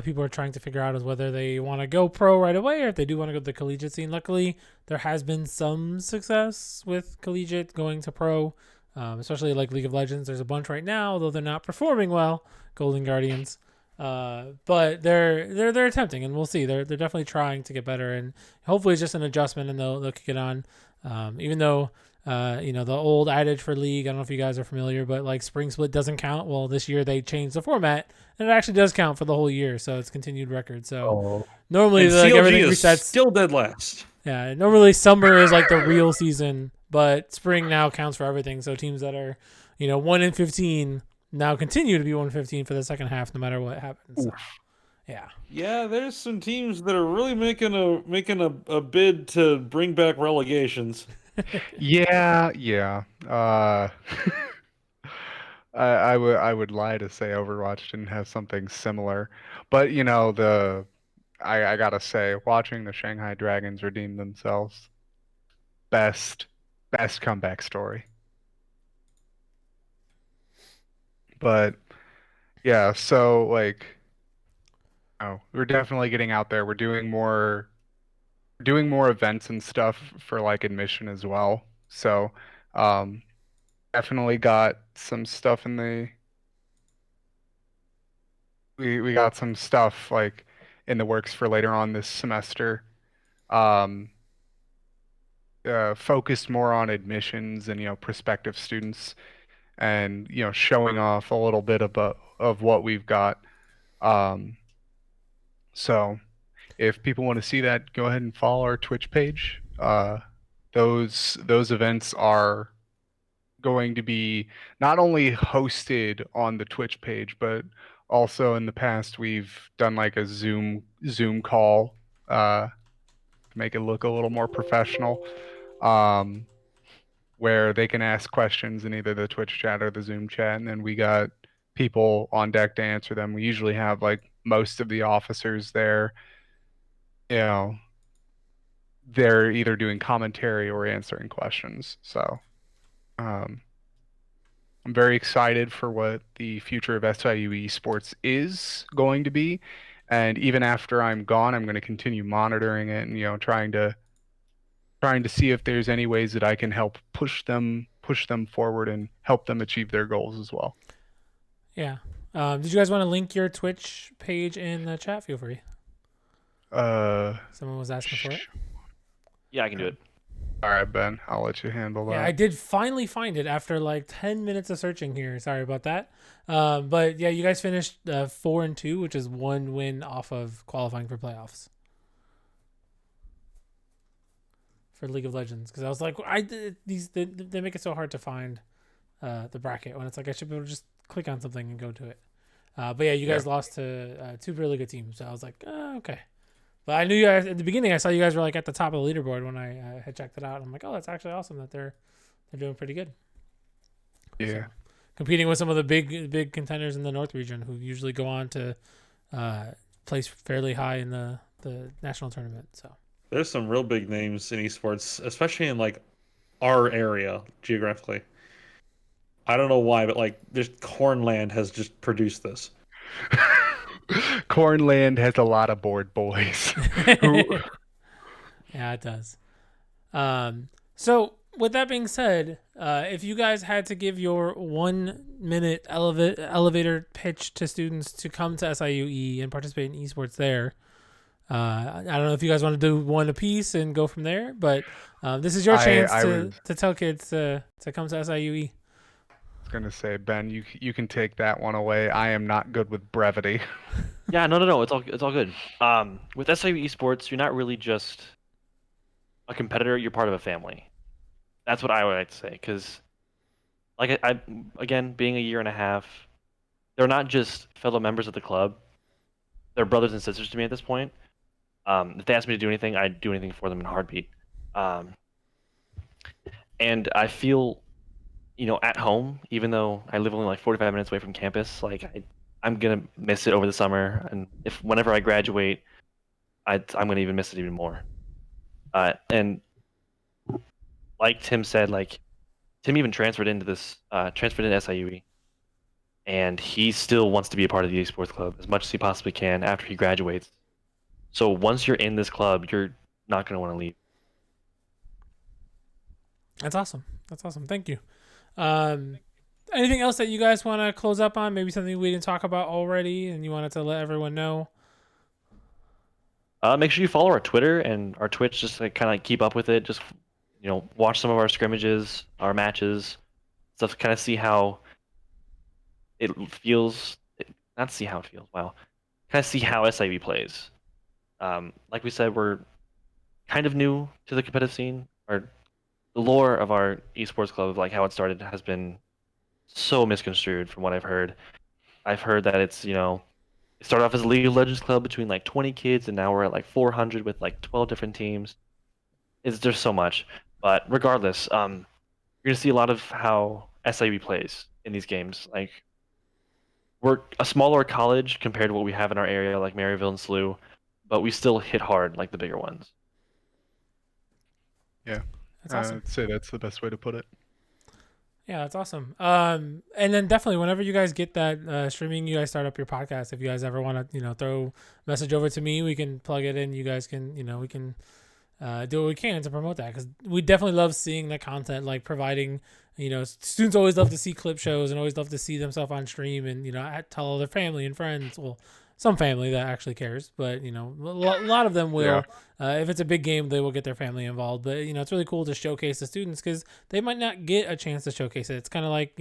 people are trying to figure out is whether they want to go pro right away or if they do want to go to the collegiate scene. Luckily, there has been some success with collegiate going to pro, especially like League of Legends. There's a bunch right now, although they're not performing well. Golden Guardians, but they're attempting, and we'll see. They're definitely trying to get better, and hopefully it's just an adjustment, and they'll kick it on. Even though the old adage for league, I don't know if you guys are familiar, but like spring split doesn't count. Well, this year they changed the format and it actually does count for the whole year. So it's continued record. So normally And CLG everything is resets. still dead last. Yeah. Normally summer is like the real season, but spring now counts for everything. So teams that are, 1-15 now continue to be 1-15 for the second half, no matter what happens. So, yeah. Yeah, there's some teams that are really making a bid to bring back relegations. Yeah, yeah. I would lie to say Overwatch didn't have something similar, but I gotta say, watching the Shanghai Dragons redeem themselves, best best comeback story. But yeah, so like, oh, we're definitely getting out there. We're doing more events and stuff for like admission as well. So, um, definitely got some stuff in the we got some stuff like in the works for later on this semester. Um, focused more on admissions and prospective students and showing off a little bit of what we've got. Um, so if people want to see that, go ahead and follow our Twitch page. Those events are going to be not only hosted on the Twitch page, but also in the past we've done like a Zoom call to make it look a little more professional, um, where they can ask questions in either the Twitch chat or the Zoom chat, and then we got people on deck to answer them. We usually have like most of the officers there, you know, they're either doing commentary or answering questions. So, um, I'm very excited for what the future of SIU esports is going to be. And even after I'm gone, I'm going to continue monitoring it and, trying to see if there's any ways that I can help push them forward and help them achieve their goals as well. Yeah. Did you guys want to link your Twitch page in the chat? Feel free. Someone was asking for it. Yeah, I can do it. All right, Ben, I'll let you handle that. Yeah, I did finally find it after like 10 minutes of searching here. Sorry about that. But yeah, you guys finished 4-2, which is 1 win off of qualifying for playoffs for League of Legends. Because I was like, they make it so hard to find the bracket when it's like I should be able to just click on something and go to it. But yeah, you guys lost to 2 really good teams. So I was like, okay. But I knew you guys at the beginning. I saw you guys were like at the top of the leaderboard when I had checked it out. I'm like, oh, that's actually awesome that they're doing pretty good. Yeah. So, competing with some of the big contenders in the North region who usually go on to place fairly high in the national tournament. So There's some real big names in esports, especially in like our area geographically. I don't know why, but like this Cornland has just produced this. Cornland has a lot of bored boys. Yeah, it does. So with that being said, if you guys had to give your 1-minute elevator pitch to students to come to SIUE and participate in esports there, I don't know if you guys want to do one apiece and go from there, but this is your chance to tell kids to come to SIUE. I was gonna say, Ben, you can take that one away. I am not good with brevity. Yeah, no. It's all good. With SIU Esports, you're not really just a competitor. You're part of a family. That's what I would like to say. Because, like I again, being a year and a half, they're not just fellow members of the club. They're brothers and sisters to me at this point. If they ask me to do anything, I'd do anything for them in a heartbeat. And I feel, at home, even though I live only like 45 minutes away from campus, like I'm gonna miss it over the summer, and whenever I graduate, I'm gonna even miss it even more. And like Tim said, like Tim even transferred into SIUE, and he still wants to be a part of the esports club as much as he possibly can after he graduates. So once you're in this club, you're not gonna want to leave. That's awesome. Thank you. Anything else that you guys want to close up on? Maybe something we didn't talk about already and you wanted to let everyone know? Make sure you follow our Twitter and our Twitch, just to kind of keep up with it. Just watch some of our scrimmages, our matches, stuff to kind of see how it feels. Not see how it feels. Wow, kind of see how SIV plays. Like we said, we're kind of new to the competitive scene. The lore of our esports club, like how it started, has been so misconstrued from what I've heard. I've heard that it started off as a League of Legends club between like 20 kids, and now we're at like 400 with like 12 different teams. There's so much. But regardless, you're gonna see a lot of how SIB plays. in these games. Like, we're a smaller college compared to what we have in our area, like Maryville and SLU, but we still hit hard like the bigger ones. Yeah, That's awesome. I'd say that's the best way to put it. Yeah, that's awesome. And then definitely whenever you guys get that streaming, you guys start up your podcast. If you guys ever want to, throw a message over to me, we can plug it in. You guys can, we can do what we can to promote that, because we definitely love seeing the content, like providing, students always love to see clip shows and always love to see themselves on stream and, tell all their family and friends. Well, some family that actually cares, but a lot of them will. If it's a big game, they will get their family involved. But it's really cool to showcase the students, because they might not get a chance to showcase it. It's kind of like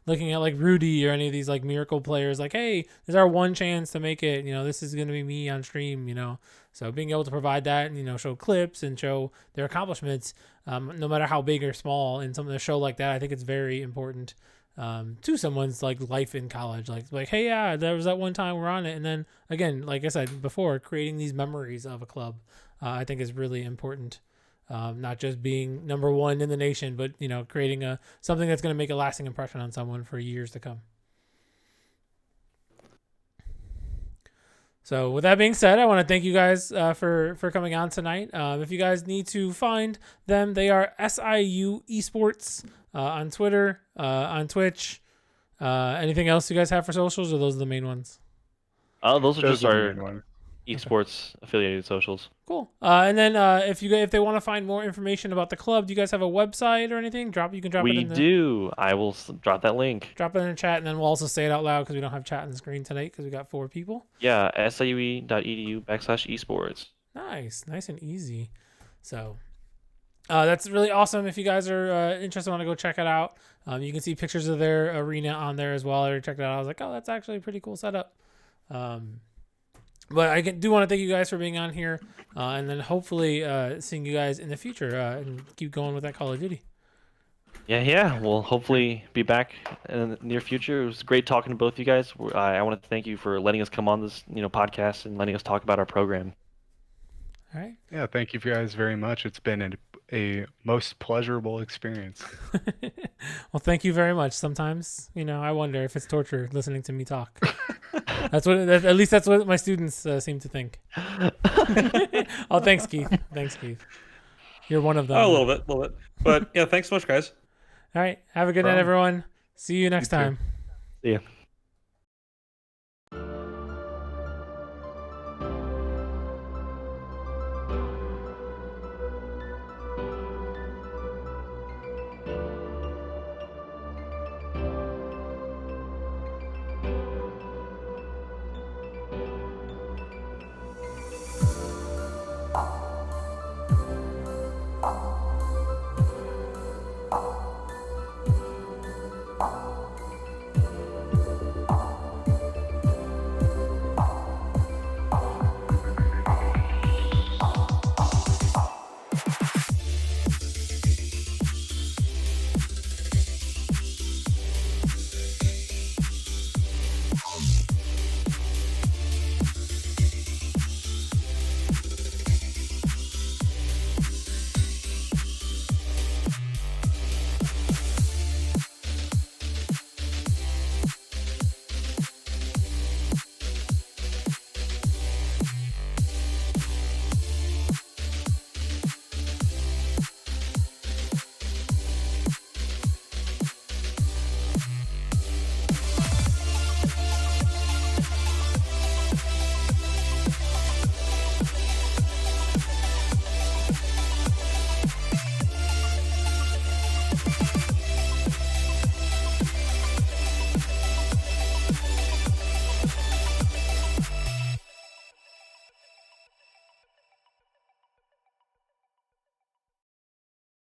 looking at like Rudy or any of these like miracle players. Like, hey, this is our one chance to make it. This is gonna be me on stream. So being able to provide that and show clips and show their accomplishments, no matter how big or small, in something a show like that, I think it's very important. To someone's like life in college, like, hey, yeah, there was that one time we're on it, and then again, like I said before, creating these memories of a club, I think is really important. Not just being number one in the nation, but creating something that's going to make a lasting impression on someone for years to come. So with that being said, I want to thank you guys for coming on tonight. If you guys need to find them, they are SIU Esports on Twitter, on Twitch. Anything else you guys have for socials, or those are the main ones? Those are just our esports affiliated socials. Cool. And then if they want to find more information about the club, do you guys have a website or anything? You can drop it in the... We do. I will drop that link. Drop it in the chat, and then we'll also say it out loud, because we don't have chat on the screen tonight because we got 4 people. Yeah, siue.edu/esports. Nice and easy. So that's really awesome. If you guys are interested, want to go check it out. You can see pictures of their arena on there as well. I already checked it out. I was like, oh, that's actually a pretty cool setup. But I do want to thank you guys for being on here, and then hopefully seeing you guys in the future and keep going with that Call of Duty. Yeah. We'll hopefully be back in the near future. It was great talking to both of you guys. I want to thank you for letting us come on this podcast and letting us talk about our program. All right. Yeah, thank you guys very much. It's been a most pleasurable experience. Well, thank you very much. Sometimes, I wonder if it's torture listening to me talk. At least that's what my students seem to think. Oh, thanks, Keith. You're one of them. Oh, a little bit. But yeah, thanks so much, guys. All right. Have a good night, everyone. See you next time. See ya.